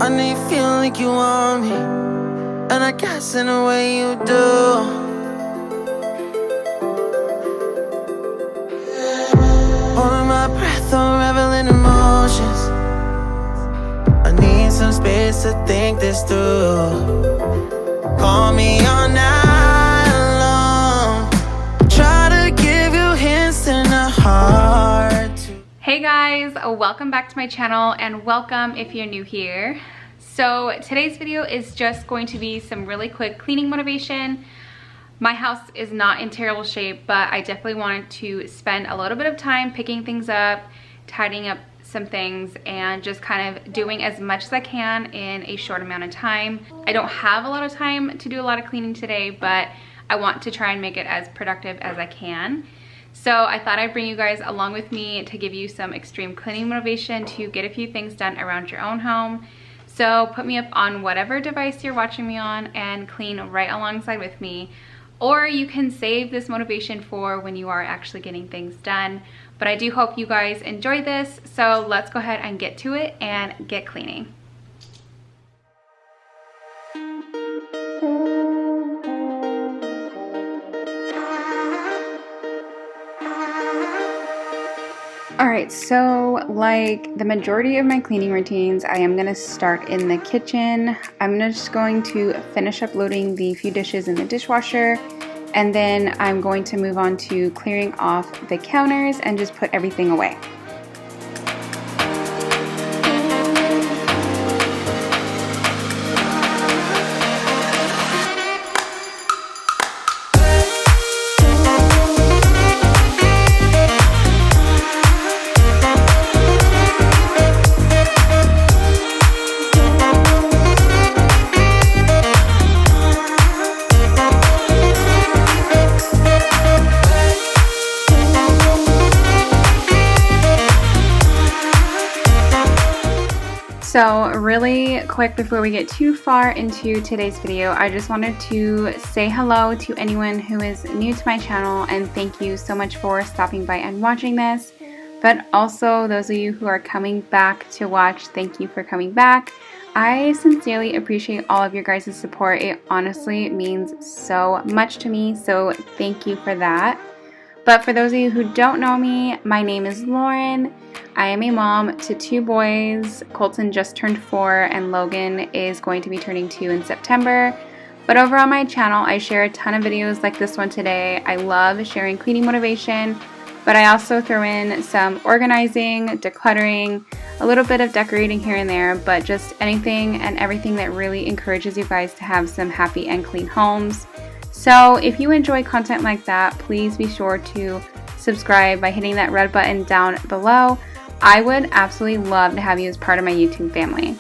I know you feel like you want me, and I guess in a way you do. Holding my breath, unraveling emotions. I need some space to think this through. Call me all night long. Try to give you hints in the heart. Hey guys, welcome back to my channel and welcome if you're new here. So today's video is just going to be some really quick cleaning motivation. My house is not in terrible shape, but I definitely wanted to spend a little bit of time picking things up, tidying up some things, and just kind of doing as much as I can in a short amount of time. I don't have a lot of time to do a lot of cleaning today, but I want to try and make it as productive as I can. So I thought I'd bring you guys along with me to give you some extreme cleaning motivation to get a few things done around your own home. So put me up on whatever device you're watching me on and clean right alongside with me. Or you can save this motivation for when you are actually getting things done. But I do hope you guys enjoy this. So let's go ahead and get to it and get cleaning. Alright, so like the majority of my cleaning routines, I am going to start in the kitchen. I'm just going to finish uploading the few dishes in the dishwasher, and then I'm going to move on to clearing off the counters and just put everything away. So really quick before we get too far into today's video, I just wanted to say hello to anyone who is new to my channel and thank you so much for stopping by and watching this. But also those of you who are coming back to watch, thank you for coming back. I sincerely appreciate all of your guys' support. It honestly means so much to me, so thank you for that. But for those of you who don't know me, my name is Lauren. I am a mom to two boys. Colton just turned 4 and Logan is going to be turning 2 in September. But over on my channel, I share a ton of videos like this one today. I love sharing cleaning motivation, but I also throw in some organizing, decluttering, a little bit of decorating here and there, but just anything and everything that really encourages you guys to have some happy and clean homes. So if you enjoy content like that, please be sure to subscribe by hitting that red button down below. I would absolutely love to have you as part of my YouTube family.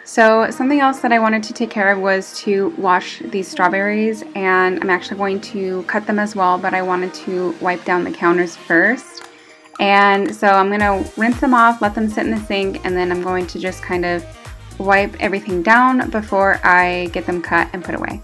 So something else that I wanted to take care of was to wash these strawberries, and I'm actually going to cut them as well, but I wanted to wipe down the counters first. And so I'm going to rinse them off, let them sit in the sink, and then I'm going to just kind of wipe everything down before I get them cut and put away.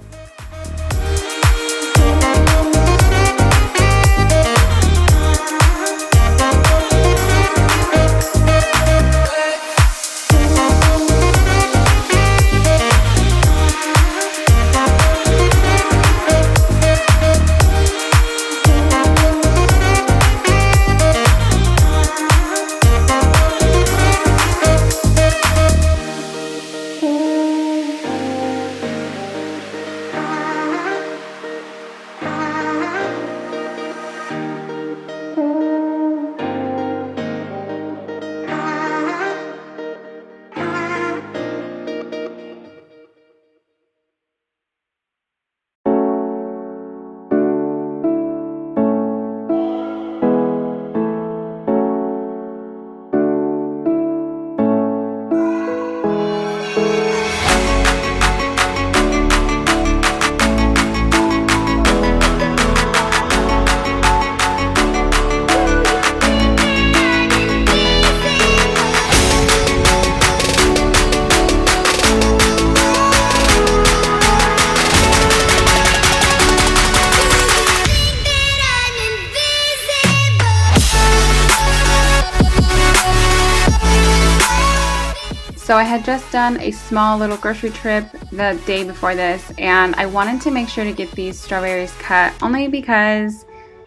So I had just done a small little grocery trip the day before this, and I wanted to make sure to get these strawberries cut only because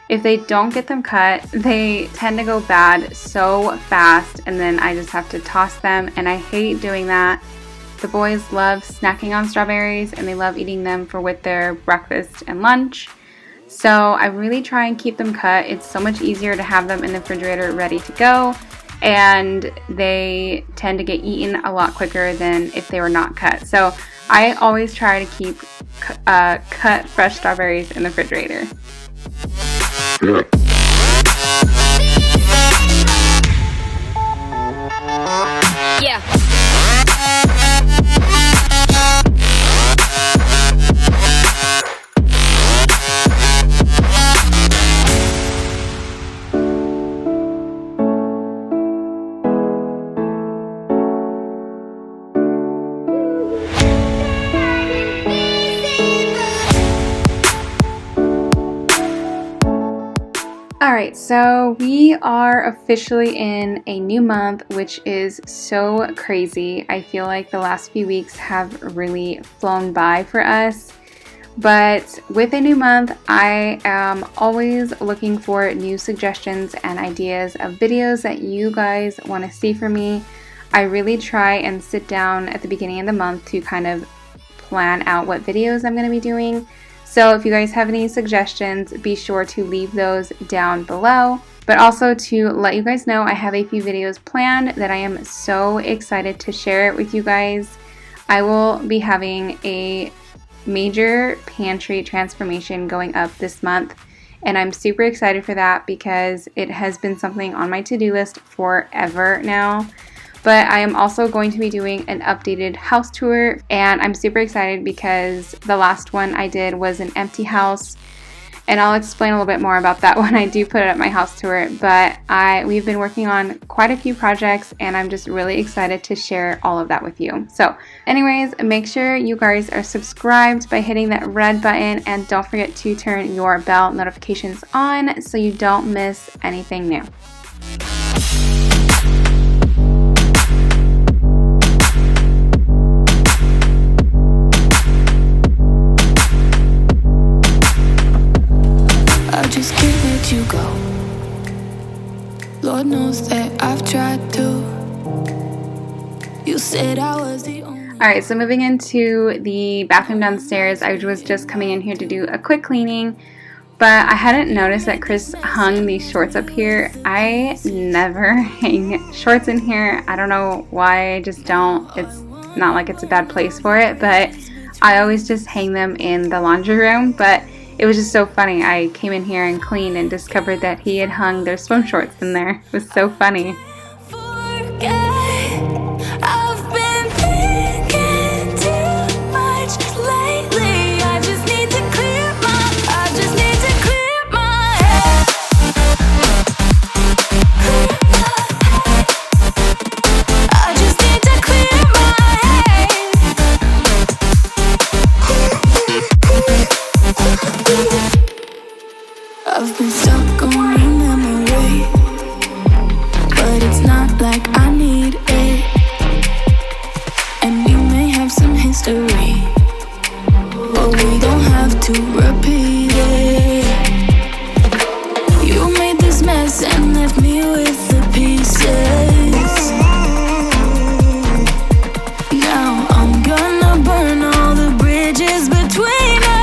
if they don't get them cut, they tend to go bad so fast, and then I just have to toss them, and I hate doing that. The boys love snacking on strawberries, and they love eating them with their breakfast and lunch. So I really try and keep them cut. It's so much easier to have them in the refrigerator ready to go, and they tend to get eaten a lot quicker than if they were not cut. So I always try to keep cut fresh strawberries in the refrigerator. Yeah. Alright, so we are officially in a new month, which is so crazy. I feel like the last few weeks have really flown by for us. But with a new month, I am always looking for new suggestions and ideas of videos that you guys want to see from me. I really try and sit down at the beginning of the month to kind of plan out what videos I'm going to be doing. So if you guys have any suggestions, be sure to leave those down below. But also to let you guys know, I have a few videos planned that I am so excited to share with you guys. I will be having a major pantry transformation going up this month, and I'm super excited for that because it has been something on my to-do list forever now. But I am also going to be doing an updated house tour, and I'm super excited because the last one I did was an empty house, and I'll explain a little bit more about that when I do put it up my house tour. But we've been working on quite a few projects, and I'm just really excited to share all of that with you. So anyways, make sure you guys are subscribed by hitting that red button, and don't forget to turn your bell notifications on so you don't miss anything new. Just can't let you go. Lord knows that I've tried to. You said I was the only. Alright, so moving into the bathroom downstairs, I was just coming in here to do a quick cleaning, but I hadn't noticed that Chris hung these shorts up here. I never hang shorts in here. I don't know why, I just don't. It's not like it's a bad place for it, but I always just hang them in the laundry room. But it was just so funny. I came in here and cleaned and discovered that he had hung their swim shorts in there. It was so funny. I've been stuck on a memory, but it's not like I need it. And we may have some history, but we don't have to repeat it. You made this mess and left me with the pieces. Now I'm gonna burn all the bridges between us.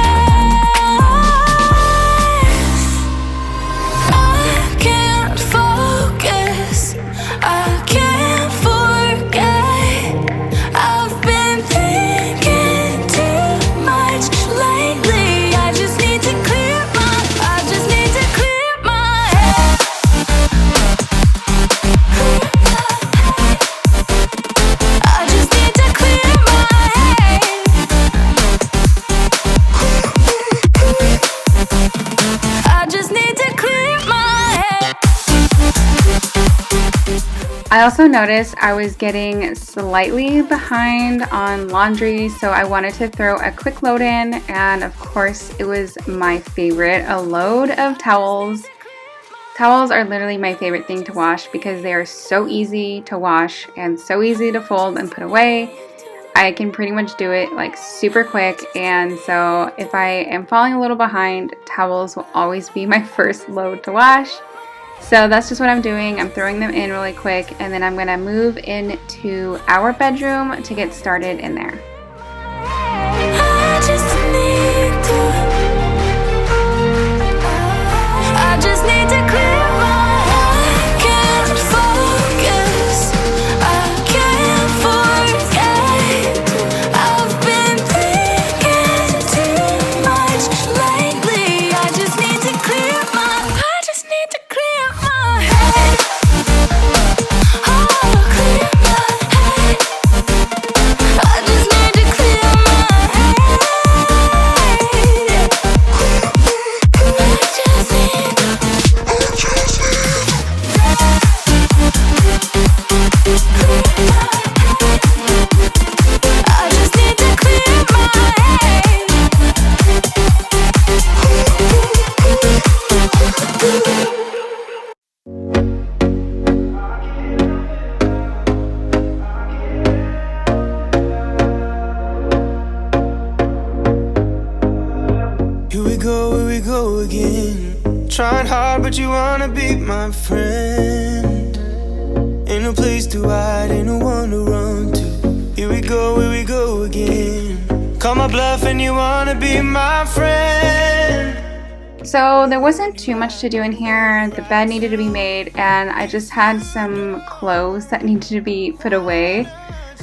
I also noticed I was getting slightly behind on laundry, so I wanted to throw a quick load in, and of course it was my favorite, a load of towels. Towels are literally my favorite thing to wash because they are so easy to wash and so easy to fold and put away. I can pretty much do it like super quick, and so if I am falling a little behind, towels will always be my first load to wash. So that's just what I'm doing. I'm throwing them in really quick, and then I'm gonna move into our bedroom to get started in there. I just need to clear my head. Can't focus, I can't forget. I've been thinking too much lately. I just need to clear my head. Oh, clear my head. I just need to clear my head. I just need to clear my head. Here we go again. Trying hard, but you wanna be my friend. Ain't no place to hide, ain't no one to run to. Here we go again. Call my bluff and you wanna be my friend. So there wasn't too much to do in here. The bed needed to be made, and I just had some clothes that needed to be put away.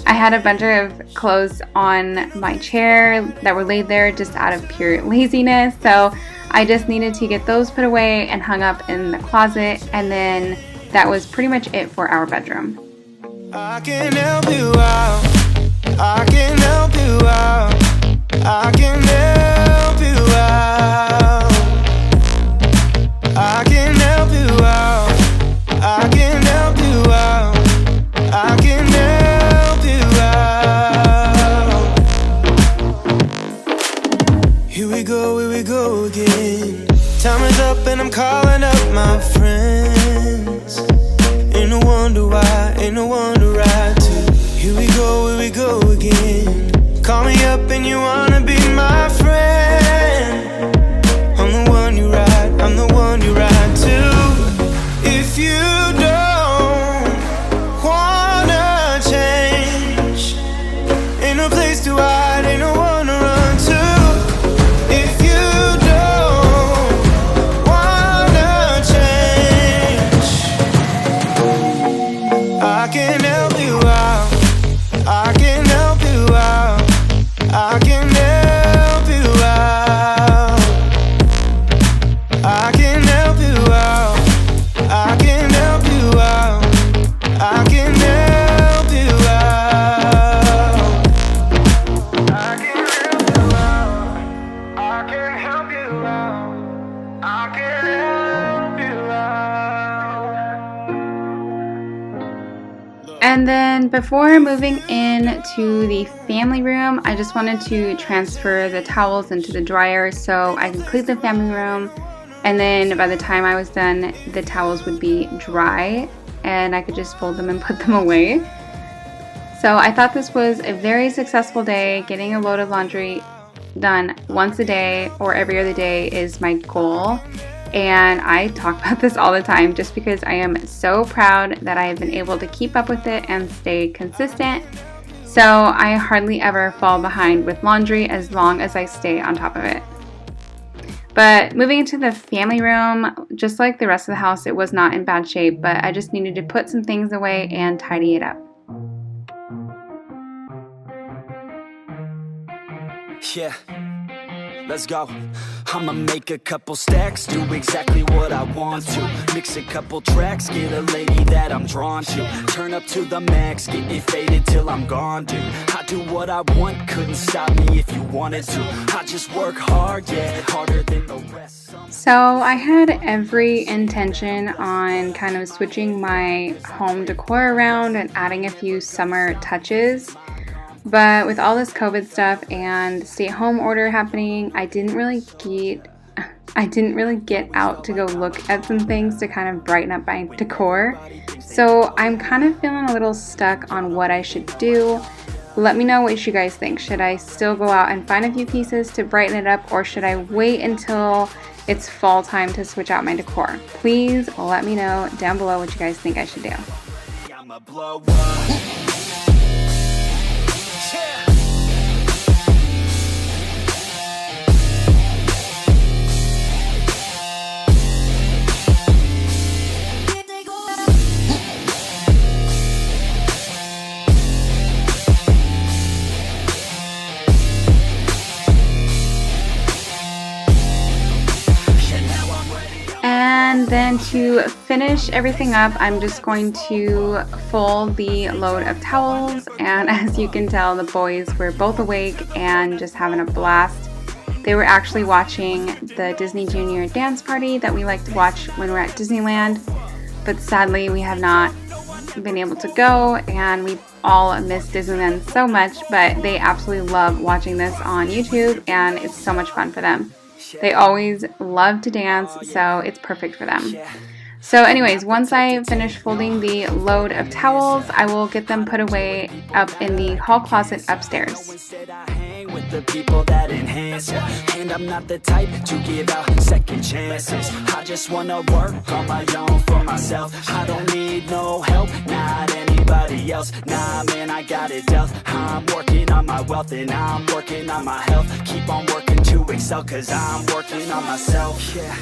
I had a bunch of clothes on my chair that were laid there just out of pure laziness, so I just needed to get those put away and hung up in the closet, and then that was pretty much it for our bedroom. I can help you out. I can help you out. I can help you out. I can help you out. I can help you out. I can help you out. Here we go again. Time is up and I'm calling up my friends. Ain't no wonder why, ain't no one to ride to. Here we go again. Call me up and you wanna be my friend. I'm the one you ride, I'm the one you ride to. If you don't wanna change, ain't no place to hide, ain't no one to run to. If you don't wanna change, I can help you out. I can help you out. I can help you out. I can help you out. I can help you out. I can help you out. I can help you out. I can help you out. I can help you out. And then before moving in to the family room, I just wanted to transfer the towels into the dryer so I could clean the family room, and then by the time I was done, the towels would be dry and I could just fold them and put them away. So I thought this was a very successful day. Getting a load of laundry done once a day or every other day is my goal. And I talk about this all the time just because I am so proud that I have been able to keep up with it and stay consistent. So I hardly ever fall behind with laundry as long as I stay on top of it. But moving into the family room, just like the rest of the house, it was not in bad shape, but I just needed to put some things away and tidy it up. Yeah, let's go. I'ma make a couple stacks, do exactly what I want to. Mix a couple tracks, get a lady that I'm drawn to. Turn up to the max, get me faded till I'm gone, dude. I do what I want, couldn't stop me if you wanted to. I just work hard, yeah, harder than the rest. So I had every intention on kind of switching my home decor around and adding a few summer touches. But with all this COVID stuff and stay-at-home order happening, I didn't really get I didn't really get out to go look at some things to kind of brighten up my decor. So I'm kind of feeling a little stuck on what I should do. Let me know what you guys think. Should I still go out and find a few pieces to brighten it up, or should I wait until it's fall time to switch out my decor? Please let me know down below what you guys think I should do. And then to finish everything up, I'm just going to fold the load of towels. And as you can tell, the boys were both awake and just having a blast. They were actually watching the Disney Junior dance party that we like to watch when we're at Disneyland. But sadly, we have not been able to go, and we all miss Disneyland so much. But they absolutely love watching this on YouTube, and it's so much fun for them. They always love to dance, so it's perfect for them. So anyways, once I finish folding the load of towels, I will get them put away up in the hall closet upstairs. With the people that enhance ya, and I'm not the type to give out second chances. I just wanna work on my own for myself. I don't need no help, not anybody else. Nah, man, I got it dealt. I'm working on my wealth and I'm working on my health. Keep on working to excel, cause I'm working on myself. Yeah,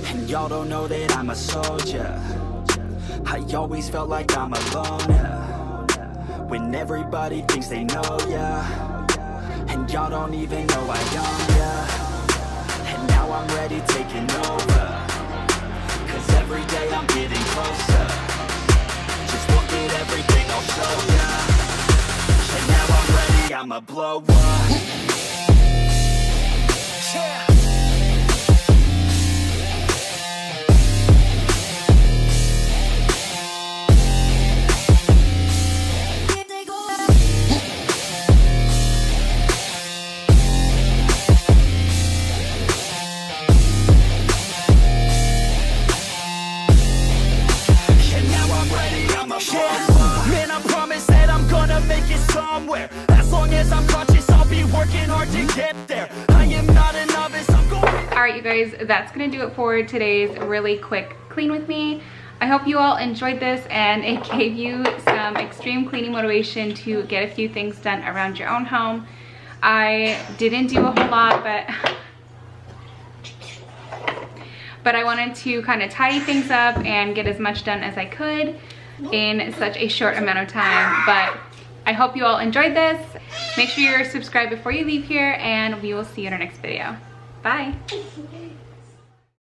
and y'all don't know that I'm a soldier. I always felt like I'm alone, yeah. When everybody thinks they know, yeah. And y'all don't even know I own ya. And now I'm ready taking over, cause every day I'm getting closer. Just look at everything I'll show ya. And now I'm ready, I'ma blow up. Yeah. Somewhere. As long as I'm conscious, I'll be working hard to get there. I am not a novice, I'm going. Alright you guys, that's gonna do it for today's really quick clean with me. I hope you all enjoyed this and it gave you some extreme cleaning motivation to get a few things done around your own home. I didn't do a whole lot, but I wanted to kind of tidy things up and get as much done as I could in such a short amount of time. But I hope you all enjoyed this. Make sure you're subscribed before you leave here, and we will see you in our next video. Bye.